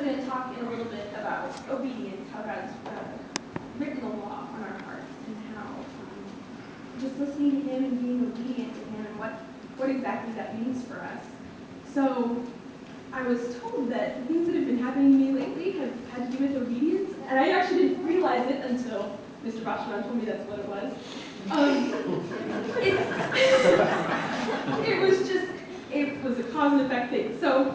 going to talk in a little bit about obedience, how God's written the law on our hearts, and how just listening to Him and being obedient to Him and what exactly that means for us. So I was told that the things that have been happening to me lately have had to do with obedience, and I actually didn't realize it until Mr. Bashman told me that's what it was. It was a cause and effect thing. So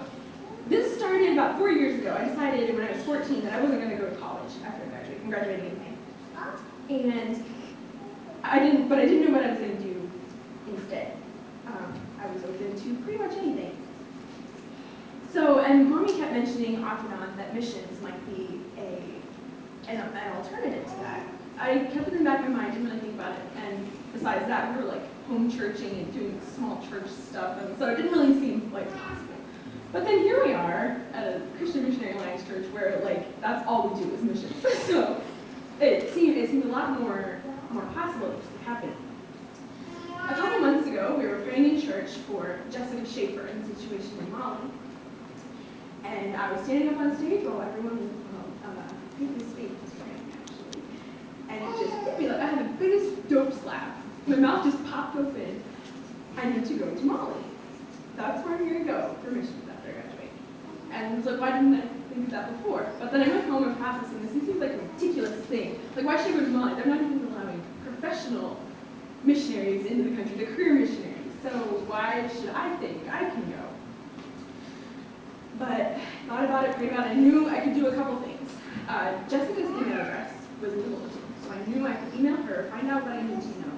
this started about 4 years ago. I decided when I was 14 that I wasn't going to go to college after graduating in May. And I didn't know what I was going to do instead. I was open to pretty much anything. So, and Mommy kept mentioning off and on that missions might be an alternative to that. I kept it in the back of my mind, didn't really think about it. And besides that, we were like home churching and doing small church stuff, and so it didn't really seem like possible. But then here we are at a Christian Missionary Alliance church where like that's all we do is missions. So it seemed a lot more possible to happen. A couple months ago, we were praying in church for Jessica Schaefer in the situation in Mali. And I was standing up on stage while everyone was, I think this week was praying, actually. And it just hit me like I had the biggest dope slap. My mouth just popped open. I need to go to Mali. That's where I'm going to go for missions after I graduate. And it's like, why didn't I think of that before? But then I went home and processing this. It seems like a ridiculous thing. Like, why should I go to Mali? They're not even allowing professional missionaries into the country, the career missionaries. So why should I think I can go? But thought about it, prayed about it. I knew I could do a couple things. Jessica's email address was in the bulletin, so I knew I could email her, find out what I need to know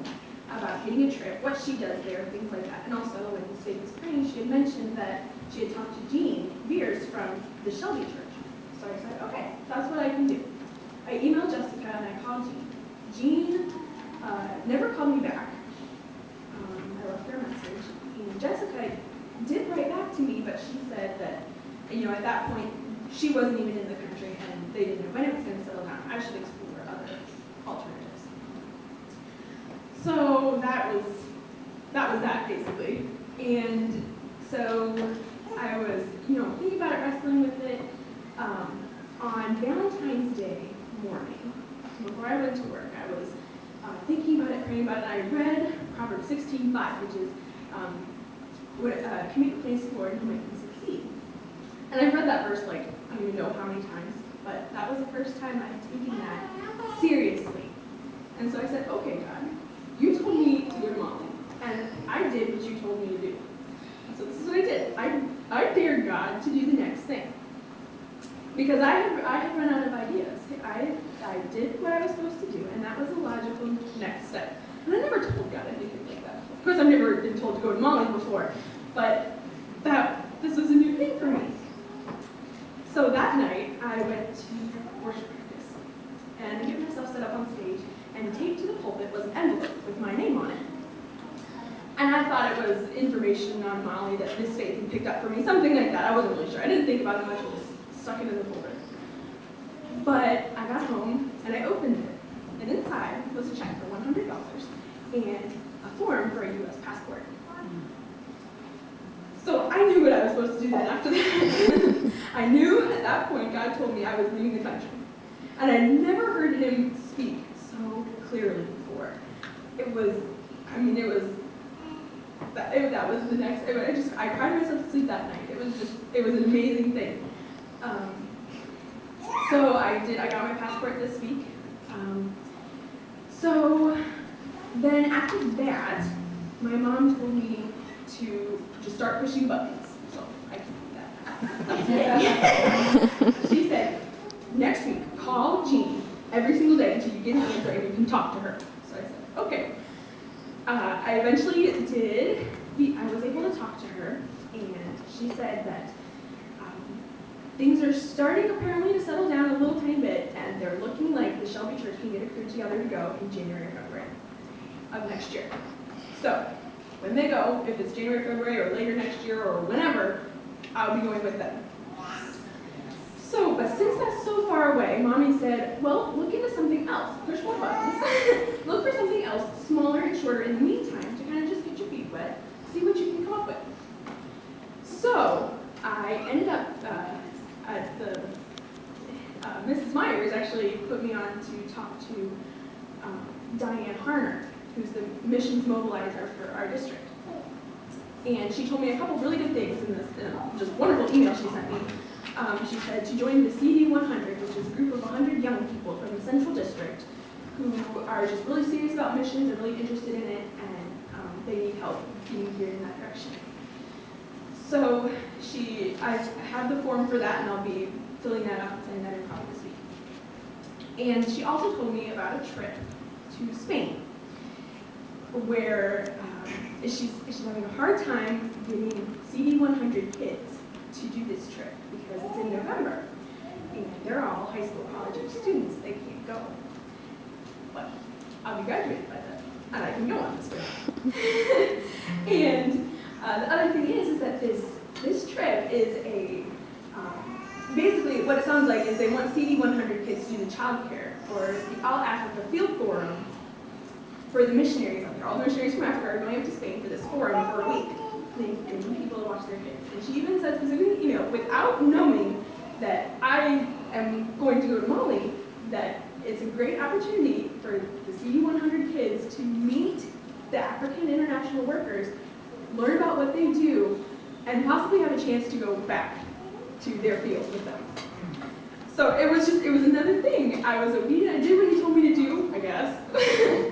about getting a trip, what she does there, things like that. And also, when the state was praying, she had mentioned that she had talked to Jean Beers from the Shelby Church. So I said, okay, that's what I can do. I emailed Jessica and I called Jean. Jean never called me back. I left her a message. And Jessica did write back to me, but she said that, at that point, she wasn't even in the country and they didn't know when it was going to settle down. I should explore other alternatives. So that was that basically. And so I was, thinking about it, wrestling with it. On Valentine's Day morning, before I went to work, I was thinking about it, praying about it, and I read Proverbs 16:5, which is commit your plans to the Lord and He'll make them succeed. And I've read that verse like, I don't even know how many times, but that was the first time I had taken that seriously. And so I said, okay, God, you told me to go to Mali, and I did what you told me to do. So this is what I did. I dared God to do the next thing. Because I had run out of ideas. I did what I was supposed to do, and that was a logical next step. And I never told God anything like that. Of course, I've never been told to go to Mali before, but this was a new thing for me. So that night, I went to worship practice, and I get myself set up on stage, and taped to the pulpit was an envelope with my name on it. And I thought it was information on Mali that Miss Faith had picked up for me, something like that. I wasn't really sure. I didn't think about it much, I just stuck it in the folder. But I got home, and I opened it, and inside was a check for $100 and a form for a U.S. passport. So I knew what I was supposed to do then after that. I knew at that point God told me I was leaving the country. And I'd never heard Him speak so clearly before. That was the next, I cried myself to sleep that night. It was an amazing thing. So I got my passport this week. So then after that, my mom told me to just start pushing buttons. So I can do that. She said, next week, call Jean every single day until you get an answer and you can talk to her. So I said, okay. I eventually did. I was able to talk to her, and she said that things are starting apparently to settle down a little tiny bit, and they're looking like the Shelby Church can get a crew together to go in January or February of next year. So when they go, if it's January, February, or later next year, or whenever, I'll be going with them. So, but since that's so far away, Mommy said, well, look into something else. Push more buttons. Look for something else, smaller and shorter in the meantime, to kind of just get your feet wet, see what you can come up with. So, I ended up at the actually put me on to talk to Diane Harner, who's the missions mobilizer for our district. And she told me a couple really good things in this just wonderful email she sent me. She said to join the CD 100, which is a group of 100 young people from the Central District who are just really serious about missions and really interested in it, and they need help being geared in that direction. So I have the form for that, and I'll be filling that out and sending that in probably this week. And she also told me about a trip to Spain, where she's having a hard time getting CD 100 kids to do this trip because it's in November, and they're all high school, college age students. They can't go. But I'll be graduated by then, and I can go on this trip. And the other thing is that this trip is basically what it sounds like is they want CD 100 kids to do the child care for the All Africa Field Forum for the missionaries out there. All the missionaries from Africa are going up to Spain for this forum for a week. They need people to watch their kids. And she even said specifically in the email, without knowing that I am going to go to Mali, that it's a great opportunity for the CD 100 kids to meet the African international workers, learn about what they do, and possibly have a chance to go back to their fields with them. So it was another thing. I was obedient. I did what he told me to do, I guess.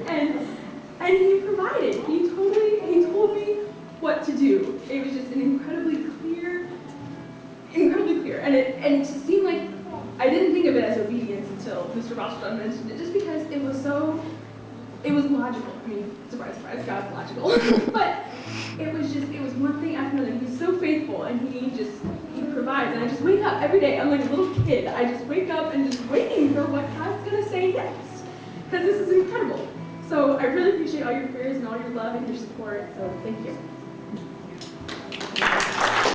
and he provided. He told me what to do. It was just an incredibly clear. And it just seemed like I didn't think of it as obedience until Mr. Bostrom mentioned it, just because it was logical. I mean, surprise, surprise, God's logical. But it was one thing after another. He's so faithful, and he provides. And I just wake up every day. I'm like a little kid. I just wake up and just waiting for what God's gonna say next, because this is incredible. So I really appreciate all your prayers and all your love and your support. So thank you.